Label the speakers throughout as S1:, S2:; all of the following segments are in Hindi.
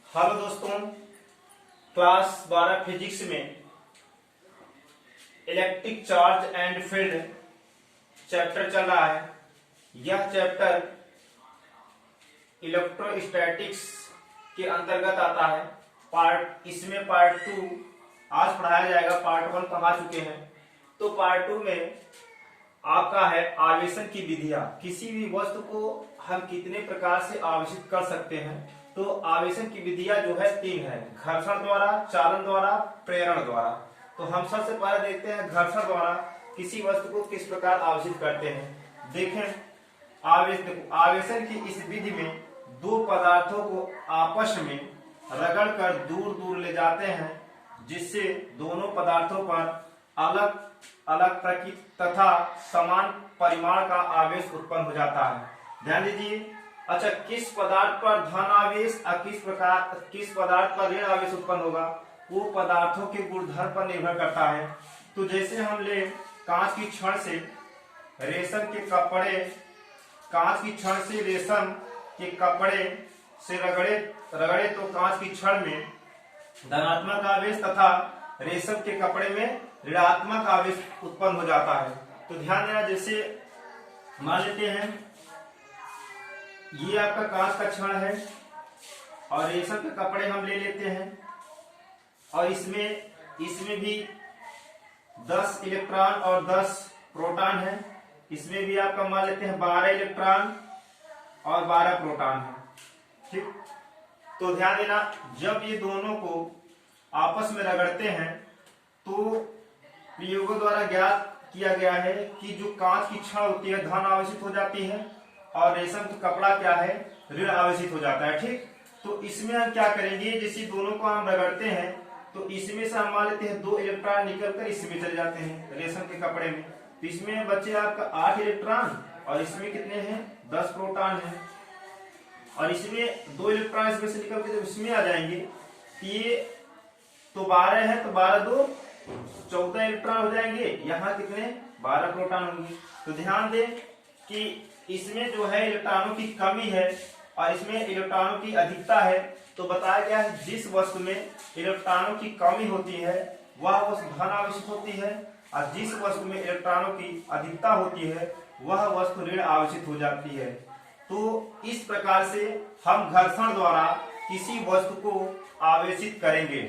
S1: हेलो दोस्तों, क्लास 12 फिजिक्स में electric charge and field chapter चल रहा है। यह चैप्टर इलेक्ट्रोस्टैटिक्स के अंतर्गत आता है। इसमें पार्ट 2 आज पढ़ाया जाएगा। पार्ट 1 पढ़ा चुके हैं, तो पार्ट 2 में आपका है आवेशन की विधियां। किसी भी वस्तु को हम कितने प्रकार से आवेशित कर सकते हैं। तो आवेशन की विधियां जो है 3 है: घर्षण द्वारा, चालन द्वारा, प्रेरण द्वारा। तो हम सबसे पहले देखते हैं घर्षण द्वारा किसी वस्तु को किस प्रकार आवेशित करते हैं। देखें, आवेशन की इस विधि में दो पदार्थों को आपस में रगड़कर दूर दूर ले जाते हैं, जिससे दोनों पदार्थों पर अलग अलग प्रकृति तथा समान परिमाण का आवेश उत्पन्न हो जाता है। ध्यान दीजिए। अच्छा, किस पदार्थ पर धन आवेश और किस पदार्थ पर ऋण आवेश उत्पन्न होगा, वो पदार्थों के गुणधर्म पर निर्भर करता है। तो जैसे हम ले कांच की छड़ से रेशम के कपड़े से रगड़े तो कांच की छड़ में धनात्मक आवेश तथा रेशम के कपड़े में ऋणात्मक आवेश उत्पन्न हो जाता है। तो ध्यान देना, जैसे मान लेते हैं ये आपका कांच का छड़ है और रेशम के कपड़े हम ले लेते हैं, और इसमें भी 10 इलेक्ट्रॉन और 10 प्रोटॉन है। इसमें भी आपका मान लेते हैं 12 इलेक्ट्रॉन और 12 प्रोटॉन है। ठीक, तो ध्यान देना, जब ये दोनों को आपस में रगड़ते हैं तो प्रयोगों द्वारा ज्ञात किया गया है कि जो कांच की छड़ होती है धन आवेशित हो जाती है और रेशम का कपड़ा क्या है, ऋण आवेशित हो जाता है। ठीक, तो इसमें हम क्या करेंगे, जैसे दोनों को हम रगड़ते हैं तो इसमें से हम मान लेते हैं 2 इलेक्ट्रॉन निकलकर इसमें चले जाते हैं रेशम के कपड़े में। तो इसमें बचे आपका 8 इलेक्ट्रॉन और इसमें कितने हैं, 10 प्रोटॉन है। और इसमें 2 इलेक्ट्रॉन इसमें से निकल के जब इसमें आ जाएंगे, ये तो 12 है, तो 12 2 14 इलेक्ट्रॉन हो जाएंगे। यहाँ कितने, 12 प्रोटॉन होंगे। तो ध्यान दें कि इसमें जो है इलेक्ट्रॉनों की कमी है और इसमें इलेक्ट्रॉनों की अधिकता है। तो बताया गया है जिस वस्तु में इलेक्ट्रॉनों की कमी होती है वह वस्तु धन आवेशित होती है, और जिस वस्तु में इलेक्ट्रॉनों की अधिकता होती है वह वस्तु ऋण आवेशित हो जाती है। तो इस प्रकार से हम घर्षण द्वारा किसी वस्तु को आवेशित करेंगे।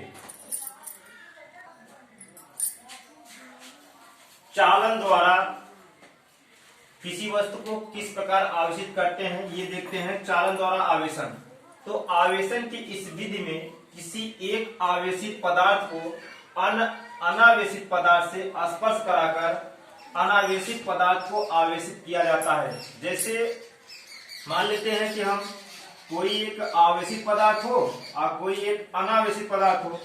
S1: चालन द्वारा किसी वस्तु को किस प्रकार आवेशित करते हैं, ये देखते हैं। चालन द्वारा आवेशन। तो आवेशन की इस विधि में किसी एक आवेशित पदार्थ को अनावेशित पदार्थ से स्पर्श कराकर अनावेशित पदार्थ को आवेशित किया जाता है। जैसे मान लेते हैं कि हम कोई एक आवेशित पदार्थ हो और कोई एक अनावेशित पदार्थ हो,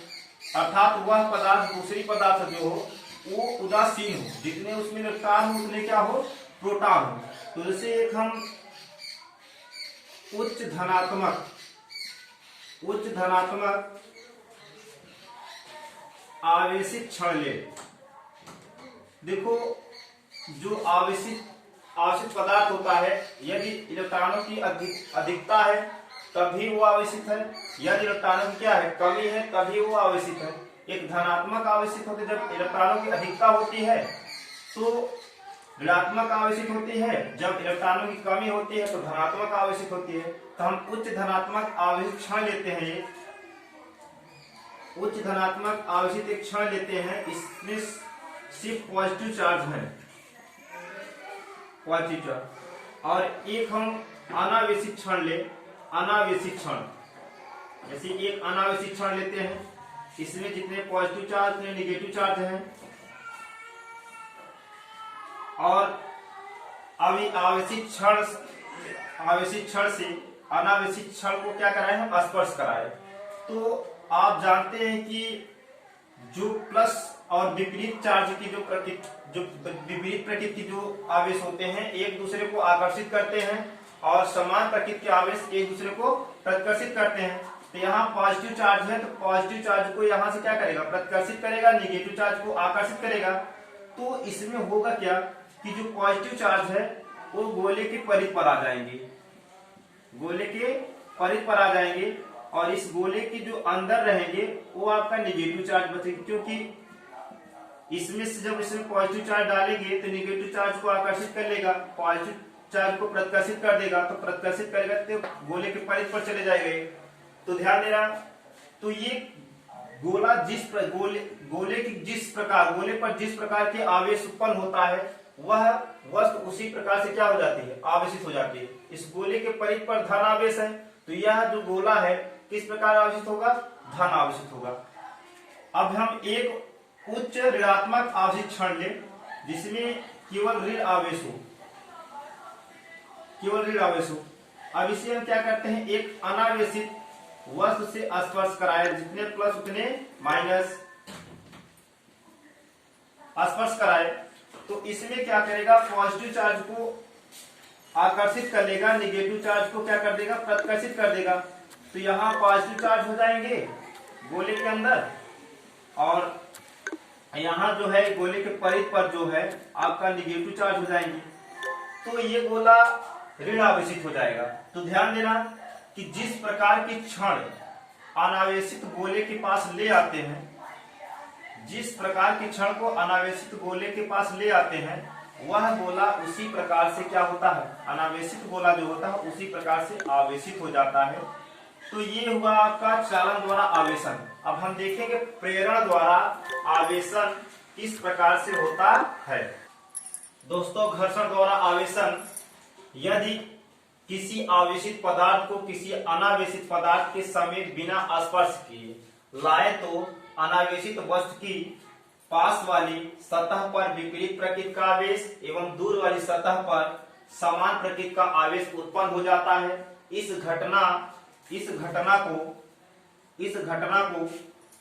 S1: अर्थात वह पदार्थ दूसरी पदार्थ जो हो वो उदासीन हो, जितने उसमें इलेक्ट्रॉन हो उतने क्या हो, प्रोटॉन हो। तो जैसे एक हम उच्च धनात्मक आवेशित क्षण ले। देखो, जो आवेशित पदार्थ होता है, यदि इलेक्ट्रॉनों की अधिकता है तभी वो आवेशित है, यदि इलेक्ट्रॉनों की क्या है, कमी है, तभी वो आवेशित है। एक धनात्मक आवेशित होते जब इलेक्ट्रॉनों की अधिकता होती है, तो ऋणात्मक आवेशित होती है। जब इलेक्ट्रॉनों की कमी होती है तो धनात्मक आवेशित होती है। तो हम उच्च धनात्मक आवेशित क्षण लेते हैं। ये उच्च धनात्मक आवेशित एक क्षण लेते हैं, इसमें सिर्फ पॉजिटिव चार्ज है, पॉजिटिव चार्ज। और एक हम अनावेशित क्षण ले, अनावेशित क्षण। जैसे एक अनावेशित क्षण लेते हैं, इसमें जितने पॉजिटिव चार्ज उतने निगेटिव चार्ज हैं। और अभी आवेशित क्षण से अनावेशित क्षण को क्या कराए, हम स्पर्श कराए। तो आप जानते हैं कि जो प्लस और विपरीत चार्ज की जो विपरीत प्रकृति के जो आवेश होते हैं एक दूसरे को आकर्षित करते हैं, और समान प्रकृति के आवेश एक दूसरे को प्रतिकर्षित करते हैं। तो यहाँ पॉजिटिव चार्ज है, तो पॉजिटिव चार्ज को यहाँ से क्या करेगा, प्रतिकर्षित करेगा, निगेटिव चार्ज को आकर्षित करेगा। तो इसमें होगा क्या कि जो पॉजिटिव चार्ज है वो गोले के परिध पर आ जाएंगे, गोले के परिध पर आ जाएंगे और इस गोले के जो अंदर रहेंगे वो आपका निगेटिव चार्ज बचेगा, क्योंकि इसमें से जब इसमें पॉजिटिव चार्ज डालेंगे तो निगेटिव चार्ज को आकर्षित कर लेगा, पॉजिटिव चार्ज को प्रत्याशित कर देगा, तो प्रत्याशित करेगा तो गोले के परिध पर चले जाएंगे। तो ध्यान देना, तो ये गोला गोले पर जिस प्रकार के आवेश उत्पन्न होता है वह वस्तु उसी प्रकार से क्या हो जाती है, आवेशित हो जाती है। इस गोले के परिध पर धन आवेश है, तो यह जो गोला है किस प्रकार आवेशित होगा, धन आवेशित होगा। अब हम एक उच्च ऋणात्मक आवेशित क्षण ले जिसमें केवल ऋण आवेश हो, अब इसे हम क्या करते हैं, एक अनावेशित वस्तु से स्पर्श कराए, जितने प्लस उतने माइनस स्पर्श कराए, तो इसमें क्या करेगा, पॉजिटिव चार्ज को आकर्षित कर लेगा, निगेटिव चार्ज को क्या कर देगा, प्रत्याशित कर देगा। तो यहाँ पॉजिटिव चार्ज हो जाएंगे गोले के अंदर, और यहाँ जो है गोले के परिध पर जो है आपका निगेटिव चार्ज हो जाएंगे, तो ये गोला ऋण आवेशित हो जाएगा। तो ध्यान देना कि जिस प्रकार की क्षण अनावेशित गोले के पास ले आते हैं, जिस प्रकार की क्षण को अनावेशित गोले के पास ले आते हैं, वह गोला उसी प्रकार से क्या होता है, अनावेशित गोला जो होता है उसी प्रकार से आवेशित हो जाता है। तो ये हुआ आपका चालन द्वारा आवेशन। अब हम देखेंगे प्रेरण द्वारा आवेशन किस प्रकार से होता है। दोस्तों, घर्षण द्वारा आवेशन, यदि किसी आवेशित पदार्थ को किसी अनावेशित पदार्थ के समेत बिना स्पर्श किए लाए तो अनावेशित वस्तु की पास वाली सतह पर विपरीत प्रकृति का आवेश एवं दूर वाली सतह पर समान प्रकृति का आवेश उत्पन्न हो जाता है। इस घटना को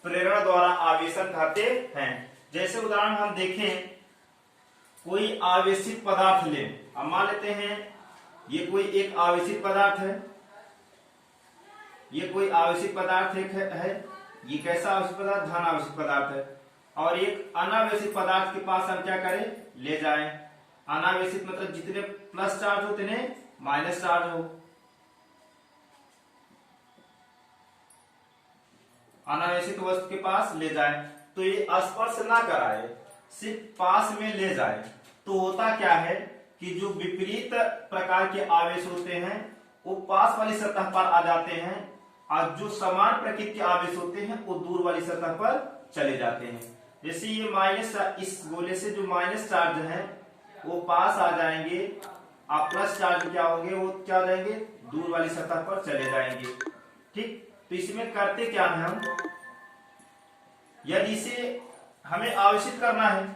S1: प्रेरण द्वारा आवेशन कहते हैं। जैसे उदाहरण हम देखें, कोई आवेशित पदार्थ ले, अब मान लेते हैं ये कोई एक आवेशित पदार्थ है, ये कोई आवेशित पदार्थ है, ये कैसा आवेशित पदार्थ, धन आवेशित पदार्थ है, और एक अनावेशित पदार्थ के पास हम क्या करें, ले जाएं। अनावेशित मतलब जितने प्लस चार्ज हो उतने माइनस चार्ज हो, अनावेशित वस्तु के पास ले जाएं, तो ये स्पर्श ना कराए, सिर्फ पास में ले जाए, तो होता क्या है कि जो विपरीत प्रकार के आवेश होते हैं वो पास वाली सतह पर आ जाते हैं, और जो समान प्रकृति के आवेश होते हैं वो दूर वाली सतह पर चले जाते हैं। जैसे ये माइनस, इस गोले से जो माइनस चार्ज है वो पास आ जाएंगे, और प्लस चार्ज क्या होंगे, वो क्या हो जाएंगे, दूर वाली सतह पर चले जाएंगे। ठीक, तो इसमें करते क्या है हम, यदि इसे हमें आवेशित करना है,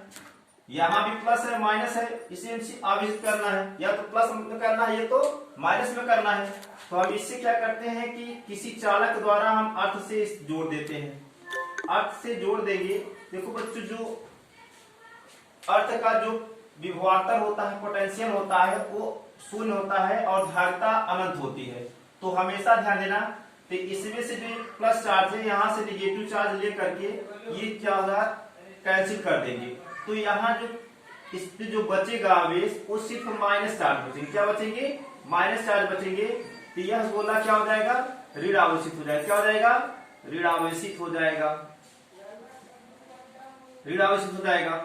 S1: यहाँ भी प्लस है माइनस है, इसे आवेशित करना है, या तो प्लस में करना है या तो माइनस में करना है, तो हम इससे क्या करते हैं कि किसी चालक द्वारा हम अर्थ से जोड़ देते हैं। अर्थ से जोड़ देंगे, देखो बच्चों, जो अर्थ का जो विभवांतर होता है, पोटेंशियल होता है, वो शून्य होता है और धारिता अनंत होती है। तो हमेशा ध्यान देना, तो इसमें से जो प्लस चार्ज है यहाँ से निगेटिव चार्ज लेकर के ये क्या होगा, कैंसिल कर देंगे, तो यहाँ जो इस पे जो बचेगा आवेश वो सिर्फ माइनस चार्ज बचेंगे, क्या बचेंगे, माइनस चार्ज बचेंगे। तो यह गोला क्या हो जाएगा, ऋण आवेशित हो जाएगा, क्या हो जाएगा, ऋण आवेशित हो जाएगा, ऋण आवेशित हो जाएगा।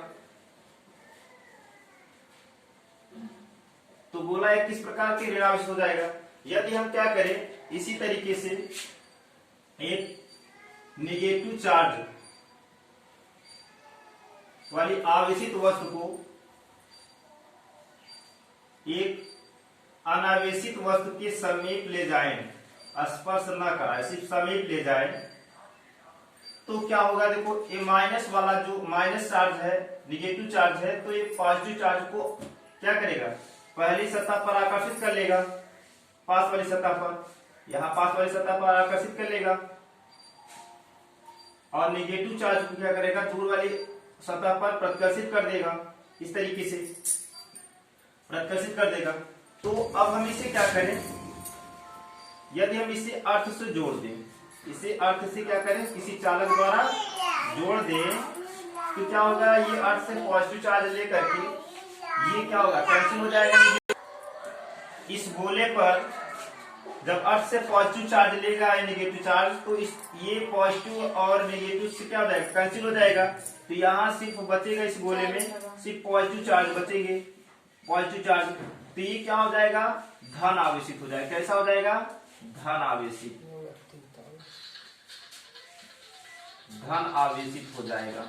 S1: तो गोला एक किस प्रकार के ऋण आवेशित हो जाएगा। यदि हम क्या करें, इसी तरीके से एक निगेटिव चार्ज वाली आवेशित वस्तु को एक अनावेशित वस्तु के समीप ले जाएं, स्पर्श न कराएं, सिर्फ समीप ले जाएं, तो क्या होगा, देखो ये माइनस वाला जो माइनस चार्ज है, निगेटिव चार्ज है, तो ये पॉजिटिव चार्ज को क्या करेगा, पहली सतह पर आकर्षित कर लेगा, पास वाली सतह पर, यहाँ पास वाली सतह पर आकर्षित कर लेगा, और निगेटिव चार्ज को क्या करेगा, दूर वाली सतह पर प्रत्याशित कर देगा, इस तरीके से प्रत्याशित कर देगा। तो अब हम इसे क्या करें, यदि हम इसे अर्थ से जोड़ दें, इसे अर्थ से क्या करें, किसी चालक द्वारा जोड़ दें, तो क्या होगा, ये अर्थ से पॉजिटिव चार्ज लेकर के ये क्या होगा, कैंसिल हो जाएगा। इस गोले पर जब अर्थ से पॉजिटिव चार्ज लेगा या नेगेटिव चार्ज, तो इस ये पॉजिटिव और नेगेटिव से क्या हो जाएगा, कैंसिल हो जाएगा। तो यहाँ सिर्फ बचेगा, इस गोले में सिर्फ पॉजिटिव चार्ज बचेंगे, पॉजिटिव चार्ज। तो ये क्या हो जाएगा, धन आवेशित हो जाएगा। कैसा हो जाएगा, धन आवेशित, धन आवेशित हो जाएगा।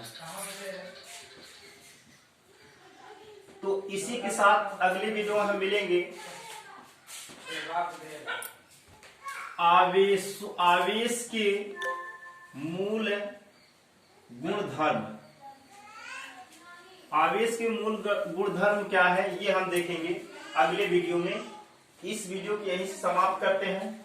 S1: तो इसी के साथ अगली वीडियो में हम मिलेंगे। आवेश के मूल गुणधर्म, आवेश के मूल गुणधर्म क्या है ये हम देखेंगे अगले वीडियो में। इस वीडियो को यहीं से समाप्त करते हैं।